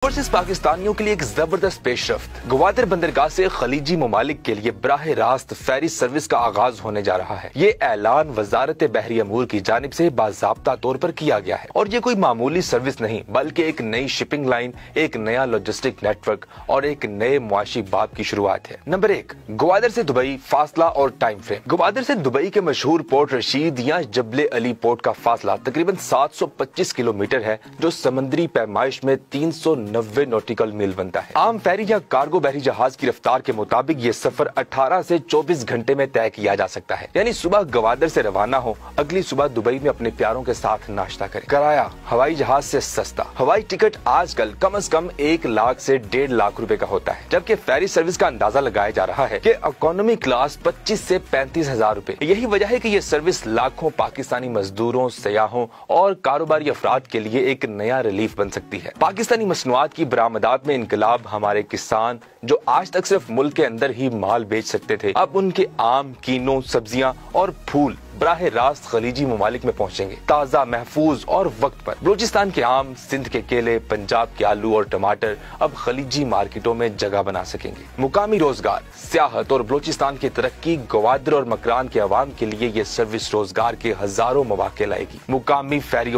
Versus पाकिस्तानियों के लिए एक जबरदस्त पेशरफ्त। ग्वादर बंदरगाह से खलीजी ममालिक के लिए बराह रास्त फेरी सर्विस का आगाज होने जा रहा है। ये ऐलान वजारत बहरी अमूर की जानिब से बाज़ाब्ता तौर पर किया गया है और ये कोई मामूली सर्विस नहीं बल्कि एक नई शिपिंग लाइन, एक नया लॉजिस्टिक नेटवर्क और एक नए मुआशी बाब की शुरुआत है। नंबर 1, ग्वादर से दुबई, फासला और टाइम फ्रेम। ग्वादर से दुबई के मशहूर पोर्ट रशीद या जबले अली पोर्ट का फासला तकरीबन 725 किलोमीटर है, जो समंदरी पैमाइश में 390 नॉटिकल मील बनता है। आम फेरी या कार्गो बहरी जहाज की रफ्तार के मुताबिक ये सफर 18 से 24 घंटे में तय किया जा सकता है। यानी सुबह ग्वादर से रवाना हो, अगली सुबह दुबई में अपने प्यारों के साथ नाश्ता करें। किराया हवाई जहाज से सस्ता। हवाई टिकट आजकल कम से कम 1 लाख से 1.5 लाख रुपए का होता है, जबकि फेरी सर्विस का अंदाजा लगाया जा रहा है कि इकोनॉमी क्लास 25 से 35 हजार रुपए। यही वजह है कि ये सर्विस लाखों पाकिस्तानी मजदूरों, सयाहों और कारोबारी अफराद के लिए एक नया रिलीफ बन सकती है। पाकिस्तानी मसनूआत की बरामदात में इनकलाब। हमारे किसान जो आज तक सिर्फ मुल्क के अंदर ही माल बेच सकते थे, अब उनके आम, कीनों, सब्जियां और फूल बराह रास्त खलीजी ममालिक में पहुंचेंगे, ताज़ा, महफूज और वक्त पर। बलूचिस्तान के आम, सिंध के केले, पंजाब के आलू और टमाटर अब खलीजी मार्केटों में जगह बना सकेंगे। मुकामी रोजगार, सियाहत और बलूचिस्तान की तरक्की। ग्वादर और मकरान के अवाम के लिए ये सर्विस रोजगार के हजारों मौके लाएगी। मुकामी फेरी